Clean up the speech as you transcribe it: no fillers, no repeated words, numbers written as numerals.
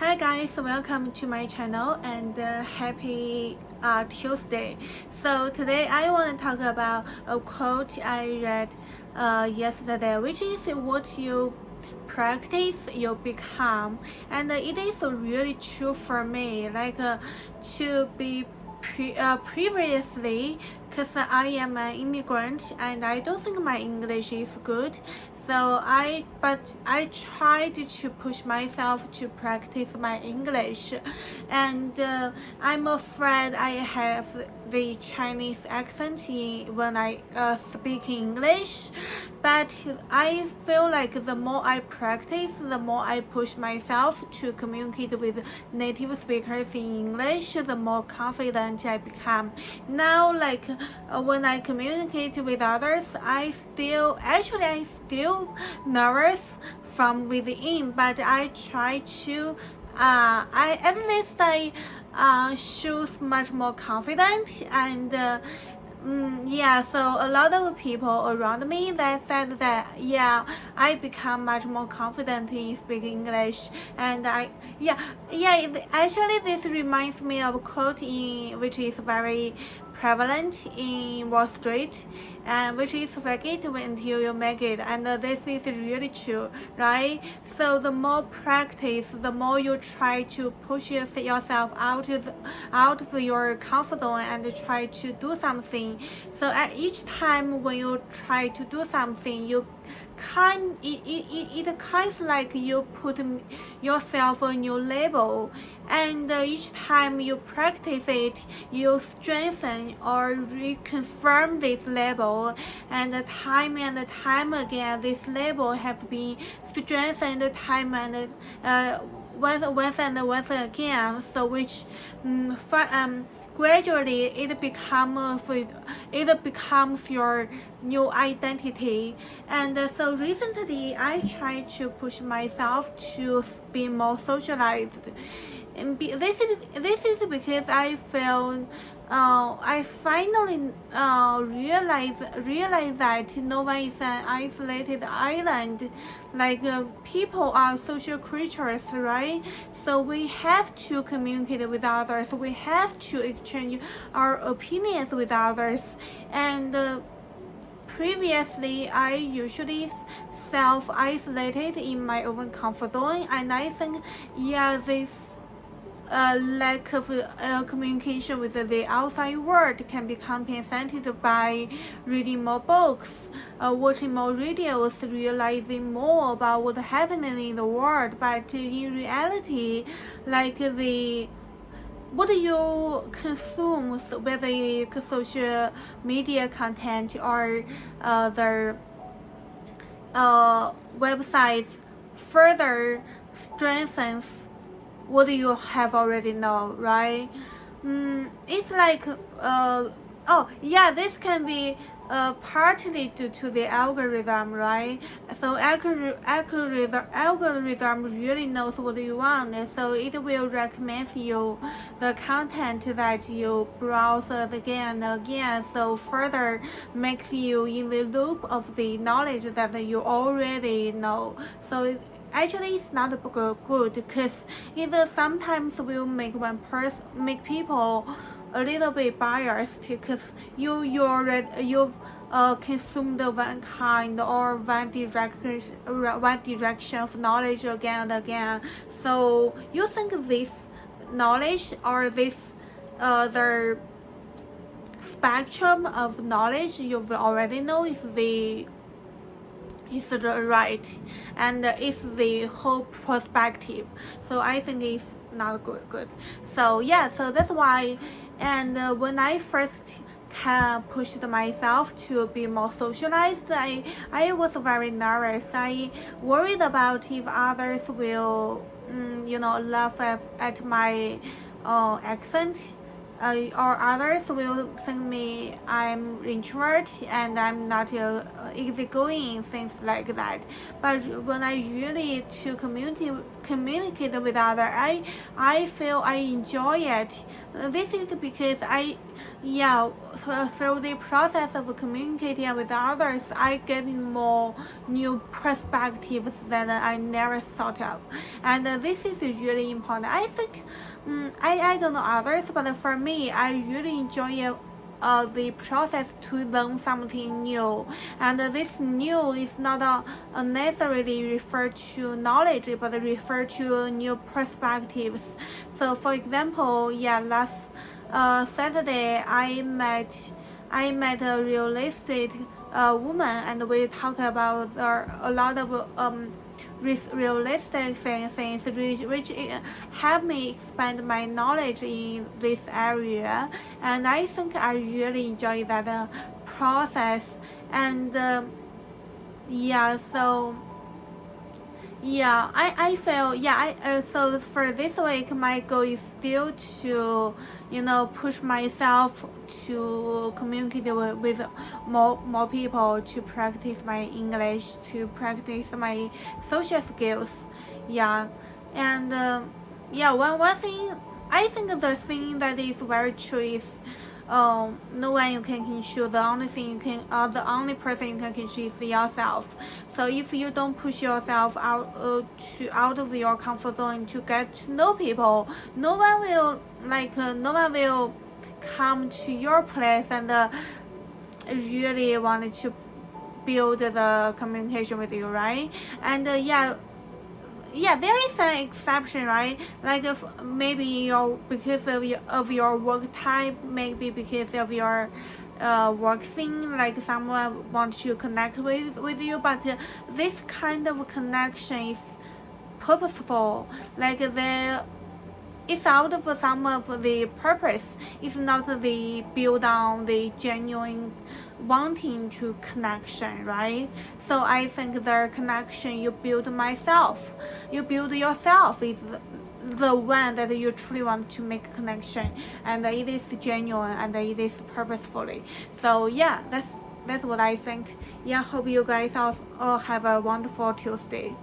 Hi guys, welcome to my channel and happy Tuesday. So today I want to talk about a quote I read yesterday, which is what you practice you become, and it is really true for me, to be previously, because I am an immigrant and I don't think my English is good. But I tried to push myself to practice my English, and I'm afraid I have the Chinese accent when I speak English. But I feel like the more I practice, the more I push myself to communicate with native speakers in English, the more confident I become. Now, when I communicate with others, I still nervous from within, but I try to I shows much more confident and yeah, so a lot of people around me that said that I become much more confident in speaking English, and actually this reminds me of a quote in which is very prevalent in Wall Street, and which is fake it until you make it, and this is really true, right? So the more practice, the more you try to push yourself out of your comfort zone and try to do something. So at each time when you try to do something, it kind of like you put yourself a new label, and each time you practice it, you strengthen or reconfirm this label, and time again this label have been strengthened time and once again, so which gradually it becomes your new identity. And so recently I try to push myself to be more socialized, and this is because I feel I finally realize that no one is an isolated island. People are social creatures, right? So we have to communicate with others. We have to exchange our opinions with others. And previously, I usually self-isolated in my own comfort zone, and I think, this lack of communication with the outside world can be compensated by reading more books, watching more videos, realizing more about what's happening in the world. But in reality, what you consume, whether it's social media content or the websites, further strengthens what you have already know, right? It's like this can be partly due to the algorithm, right? So algorithm really knows what you want, so it will recommend you the content that you browse again and again, so further makes you in the loop of the knowledge that you already know. So actually it's not good, because it sometimes will make people a little bit biased, because you've consumed one kind or one direction of knowledge again and again. So you think this knowledge or this the spectrum of knowledge you've already know is the right, and it's the whole perspective. So I think it's not good. So so that's why. And when I first can push myself to be more socialized, I was very nervous. I worried about if others will laugh at my accent, or others will think me I'm introvert and I'm not easygoing, things like that. But when I really to communicate with others, I feel I enjoy it. This is because through the process of communicating with others, I get more new perspectives that I never thought of, and this is really important. I think I don't know others, but for me, I really enjoy the process to learn something new, and this new is not necessarily refer to knowledge, but refer to new perspectives. So, for example, last Saturday I met a real estate woman, and we talk about a lot of realistic things which help me expand my knowledge in this area, and I think I really enjoy that process. And so I feel so for this week my goal is still to push myself to communicate with more people, to practice my English, to practice my social skills. And one thing I think the thing that is very true is no one you can control. The only thing the only person you can control is yourself. So if you don't push yourself out of your comfort zone to get to know people, no one will come to your place and really want to build the communication with you, right? And there is an exception, right? Like if maybe because of your work type, maybe because of your work thing, like someone wants to connect with you, but this kind of connection is purposeful. Like it's out of some of the purpose. It's not the build on the genuine wanting to connection, right? So I think the connection you build yourself is the one that you truly want to make a connection, and it is genuine and it is purposefully. So that's what I think. Hope you guys all have a wonderful Tuesday.